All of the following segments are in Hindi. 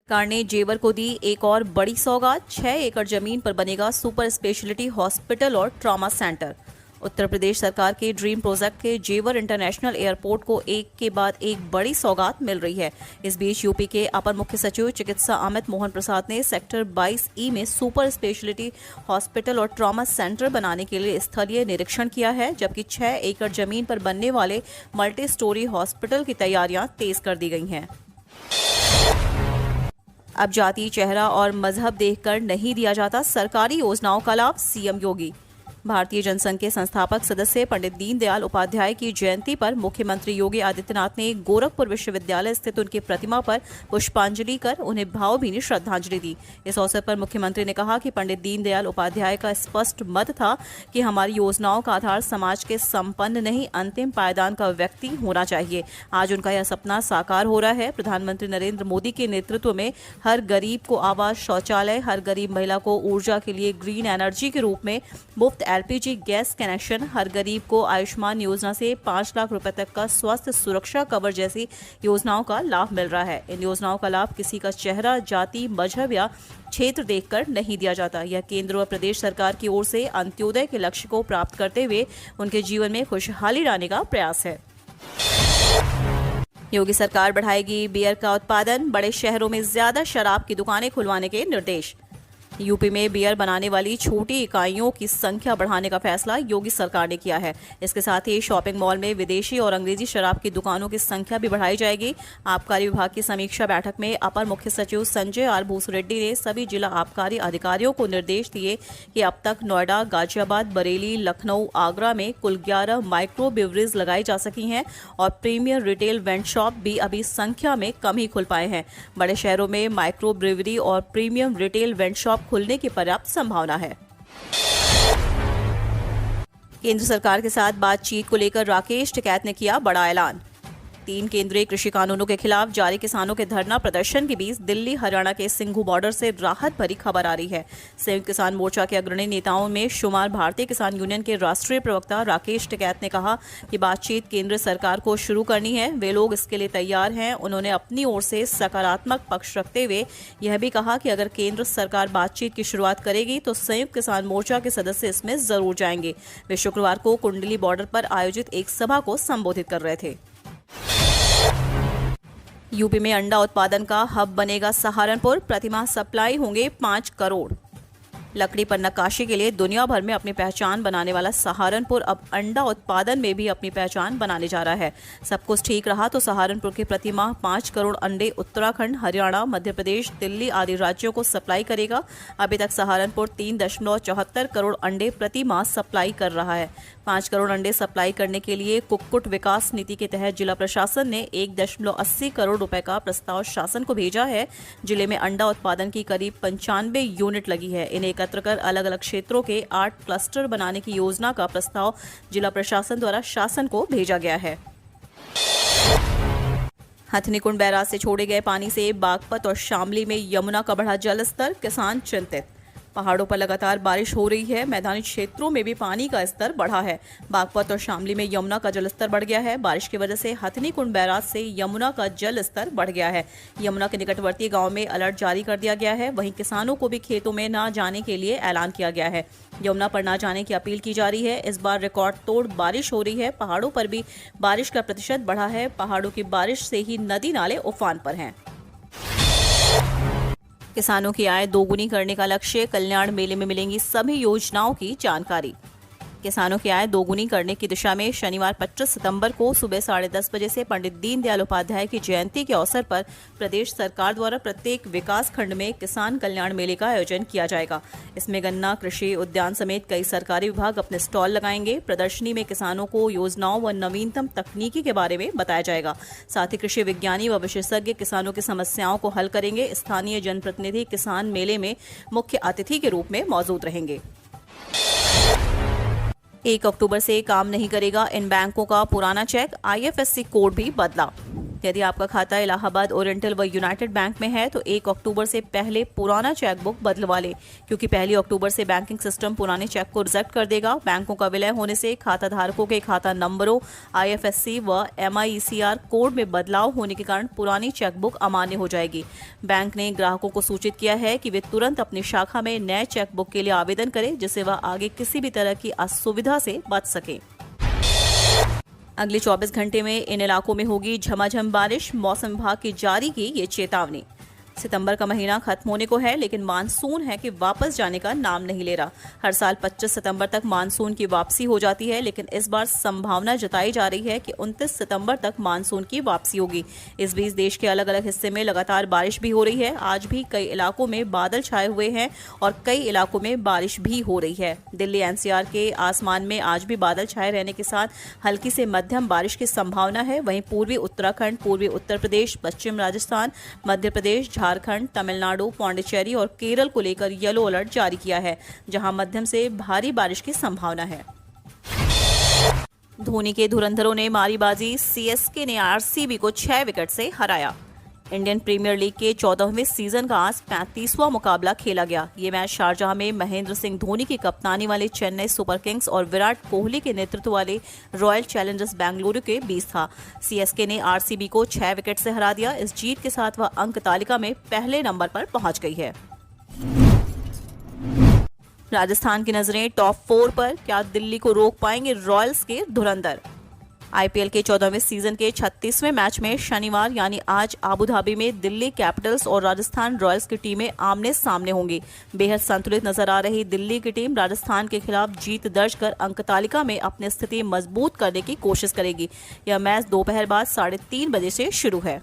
सरकार ने जेवर को दी एक और बड़ी सौगात। 6 एकड़ जमीन पर बनेगा सुपर स्पेशलिटी हॉस्पिटल और ट्रॉमा सेंटर। उत्तर प्रदेश सरकार के ड्रीम प्रोजेक्ट के जेवर इंटरनेशनल एयरपोर्ट को एक के बाद एक बड़ी सौगात मिल रही है। इस बीच यूपी के अपर मुख्य सचिव चिकित्सा अमित मोहन प्रसाद ने सेक्टर 22E में सुपर स्पेशलिटी हॉस्पिटल और ट्रॉमा सेंटर बनाने के लिए स्थलीय निरीक्षण किया है, जबकि 6 एकड़ जमीन पर बनने वाले मल्टी स्टोरी हॉस्पिटल की तैयारियां तेज कर दी गई हैं। अब जाति, चेहरा और मजहब देखकर नहीं दिया जाता सरकारी योजनाओं का लाभ। सीएम योगी। भारतीय जनसंघ के संस्थापक सदस्य पंडित दीनदयाल उपाध्याय की जयंती पर मुख्यमंत्री योगी आदित्यनाथ ने गोरखपुर विश्वविद्यालय स्थित उनकी प्रतिमा पर पुष्पांजलि कर उन्हें भावभीनी श्रद्धांजलि दी। इस अवसर पर मुख्यमंत्री ने कहा कि पंडित दीनदयाल उपाध्याय का स्पष्ट मत था कि हमारी योजनाओं का आधार समाज के संपन्न नहीं, अंतिम पायदान का व्यक्ति होना चाहिए। आज उनका यह सपना साकार हो रहा है। प्रधानमंत्री नरेंद्र मोदी के नेतृत्व में हर गरीब को आवास, शौचालय, हर गरीब महिला को ऊर्जा के लिए ग्रीन एनर्जी के रूप में मुफ्त LPG गैस कनेक्शन, हर गरीब को आयुष्मान योजना से 5 लाख रुपए तक का स्वास्थ्य सुरक्षा कवर जैसी योजनाओं का लाभ मिल रहा है। इन योजनाओं का लाभ किसी का चेहरा, जाति, मजहब या क्षेत्र देखकर नहीं दिया जाता। यह केंद्र व प्रदेश सरकार की ओर से अंत्योदय के लक्ष्य को प्राप्त करते हुए उनके जीवन में खुशहाली लाने का प्रयास है। योगी सरकार बढ़ाएगी बियर का उत्पादन। बड़े शहरों में ज्यादा शराब की दुकानें खुलवाने के निर्देश। यूपी में बियर बनाने वाली छोटी इकाइयों की संख्या बढ़ाने का फैसला योगी सरकार ने किया है। इसके साथ ही शॉपिंग मॉल में विदेशी और अंग्रेजी शराब की दुकानों की संख्या भी बढ़ाई जाएगी। आबकारी विभाग की समीक्षा बैठक में अपर मुख्य सचिव संजय आर भूसरेड्डी ने सभी जिला आबकारी अधिकारियों को निर्देश दिए कि अब तक नोएडा, गाजियाबाद, बरेली, लखनऊ, आगरा में कुल 11 माइक्रो बिवरेज लगाई जा सकी हैं और प्रीमियर रिटेल वेंट शॉप भी अभी संख्या में कम ही खुल पाए हैं। बड़े शहरों में माइक्रो ब्रिवरी और प्रीमियम रिटेल वेंट शॉप खुलने की पर्याप्त संभावना है। केंद्र सरकार के साथ बातचीत को लेकर राकेश टिकैत ने किया बड़ा ऐलान। 3 केंद्रीय कृषि कानूनों के खिलाफ जारी किसानों के धरना प्रदर्शन के बीच दिल्ली हरियाणा के सिंघू बॉर्डर से राहत भरी खबर आ रही है। संयुक्त किसान मोर्चा के अग्रणी नेताओं में शुमार भारतीय किसान यूनियन के राष्ट्रीय प्रवक्ता राकेश टिकैत ने कहा कि बातचीत केंद्र सरकार को शुरू करनी है, वे लोग इसके लिए तैयार हैं। उन्होंने अपनी ओर से सकारात्मक पक्ष रखते हुए यह भी कहा कि अगर केंद्र सरकार बातचीत की शुरुआत करेगी तो संयुक्त किसान मोर्चा के सदस्य इसमें जरूर जाएंगे। वे शुक्रवार को कुंडली बॉर्डर पर आयोजित एक सभा को संबोधित कर रहे थे। यूपी में अंडा उत्पादन का हब बनेगा सहारनपुर। प्रतिमाह सप्लाई होंगे 5 करोड़। लकड़ी पर नक्काशी के लिए दुनिया भर में अपनी पहचान बनाने वाला सहारनपुर अब अंडा उत्पादन में भी अपनी पहचान बनाने जा रहा है। सब कुछ ठीक रहा तो सहारनपुर के प्रतिमाह 5 करोड़ अंडे उत्तराखंड, हरियाणा, मध्य प्रदेश, दिल्ली आदि राज्यों को सप्लाई करेगा। अभी तक सहारनपुर 3.74 करोड़ अंडे प्रतिमाह सप्लाई कर रहा है। 5 करोड़ अंडे सप्लाई करने के लिए कुक्कुट विकास नीति के तहत जिला प्रशासन ने 1.80 करोड़ रुपए का प्रस्ताव शासन को भेजा है। जिले में अंडा उत्पादन की करीब 95 यूनिट लगी है। इन्हें एकत्र कर अलग अलग क्षेत्रों के 8 क्लस्टर बनाने की योजना का प्रस्ताव जिला प्रशासन द्वारा शासन को भेजा गया है। हथनीकुंड बैराज से छोड़े गए पानी से बागपत और शामली में यमुना का बढ़ा जलस्तर, किसान चिंतित। पहाड़ों पर लगातार बारिश हो रही है, मैदानी क्षेत्रों में भी पानी का स्तर बढ़ा है। बागपत और शामली में यमुना का जलस्तर बढ़ गया है। बारिश की वजह से हथनीकुंड बैराज से यमुना का जल स्तर बढ़ गया है। यमुना के निकटवर्ती गांव में अलर्ट जारी कर दिया गया है। वहीं किसानों को भी खेतों में न जाने के लिए ऐलान किया गया है। यमुना पर न जाने की अपील की जा रही है। इस बार रिकॉर्ड तोड़ बारिश हो रही है। पहाड़ों पर भी बारिश का प्रतिशत बढ़ा है। पहाड़ों की बारिश से ही नदी नाले उफान पर हैं। किसानों की आय दोगुनी करने का लक्ष्य। कल्याण मेले में मिलेंगी सभी योजनाओं की जानकारी। किसानों की आय दोगुनी करने की दिशा में शनिवार 25 सितंबर को सुबह 10:30 बजे से पंडित दीनदयाल उपाध्याय की जयंती के अवसर पर प्रदेश सरकार द्वारा प्रत्येक विकास खंड में किसान कल्याण मेले का आयोजन किया जाएगा। इसमें गन्ना, कृषि, उद्यान समेत कई सरकारी विभाग अपने स्टॉल लगाएंगे। प्रदर्शनी में किसानों को योजनाओं व नवीनतम तकनीकी के बारे में बताया जाएगा। साथ ही कृषि विज्ञानी व विशेषज्ञ किसानों की समस्याओं को हल करेंगे। स्थानीय जनप्रतिनिधि किसान मेले में मुख्य अतिथि के रूप में मौजूद रहेंगे। 1 अक्टूबर से काम नहीं करेगा इन बैंकों का पुराना चेक। IFSC कोड भी बदला। यदि आपका खाता इलाहाबाद ओरिएंटल व यूनाइटेड बैंक में है तो 1 अक्टूबर से पहले पुराना चेकबुक बदलवा लें, क्योंकि 1 अक्टूबर से बैंकिंग सिस्टम पुराने चेक को रिजेक्ट कर देगा। बैंकों का विलय होने से खाता धारकों के खाता नंबरों, IFSC व MIECR कोड में बदलाव होने के कारण पुरानी चेकबुक अमान्य हो जाएगी। बैंक ने ग्राहकों को सूचित किया है कि वे तुरंत अपनी शाखा में नए चेकबुक के लिए आवेदन करें, जिससे वह आगे किसी भी तरह की असुविधा से बच सके। अगले 24 घंटे में इन इलाकों में होगी झमाझम बारिश, मौसम विभाग की जारी की ये चेतावनी। सितंबर का महीना खत्म होने को है, लेकिन मानसून है कि वापस जाने का नाम नहीं ले रहा। हर साल 25 सितंबर तक मानसून की वापसी हो जाती है, लेकिन इस बार संभावना जताई जा रही है कि 29 सितंबर तक मानसून की वापसी होगी। इस बीच देश के अलग अलग हिस्से में लगातार बारिश भी हो रही है। आज भी कई इलाकों में बादल छाए हुए हैं और कई इलाकों में बारिश भी हो रही है। दिल्ली NCR के आसमान में आज भी बादल छाए रहने के साथ हल्की से मध्यम बारिश की संभावना है। वहीं पूर्वी उत्तराखंड, पूर्वी उत्तर प्रदेश, पश्चिम राजस्थान, मध्य प्रदेश, झारखंड, तमिलनाडु, पौंडीचेरी और केरल को लेकर येलो अलर्ट जारी किया है, जहां मध्यम से भारी बारिश की संभावना है। धोनी के धुरंधरों ने मारी बाजी, CSK ने RCB को 6 विकेट से हराया। इंडियन प्रीमियर लीग के 14वें सीजन का आज 35वां मुकाबला खेला गया। ये मैच शारजाह में महेंद्र सिंह धोनी की कप्तानी वाले चेन्नई सुपर किंग्स और विराट कोहली के नेतृत्व वाले रॉयल चैलेंजर्स बेंगलुरु के बीच था। CSK ने RCB को 6 विकेट से हरा दिया। इस जीत के साथ वह अंक तालिका में पहले नंबर पर पहुंच गई है। राजस्थान की नजरें टॉप 4 पर। क्या दिल्ली को रोक पाएंगे रॉयल्स के धुरंधर? IPL के 14वें सीजन के 36वें मैच में शनिवार यानी आज आबू धाबी में दिल्ली कैपिटल्स और राजस्थान रॉयल्स की टीमें आमने सामने होंगी। बेहद संतुलित नजर आ रही दिल्ली की टीम राजस्थान के खिलाफ जीत दर्ज कर अंक तालिका में अपनी स्थिति मजबूत करने की कोशिश करेगी। यह मैच दोपहर बाद 3:30 बजे से शुरू है।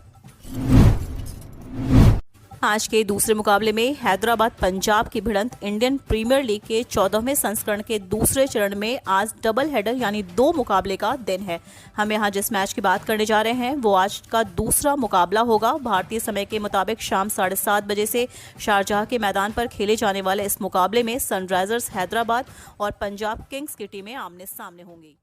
आज के दूसरे मुकाबले में हैदराबाद पंजाब की भिड़ंत इंडियन प्रीमियर लीग के 14वें संस्करण के दूसरे चरण में आज डबल हेडर यानी 2 मुकाबले का दिन है। हम यहाँ जिस मैच की बात करने जा रहे हैं वो आज का दूसरा मुकाबला होगा। भारतीय समय के मुताबिक शाम 7:30 बजे से शारजाह के मैदान पर खेले जाने वाले इस मुकाबले में सनराइजर्स हैदराबाद और पंजाब किंग्स की टीमें आमने सामने होंगी।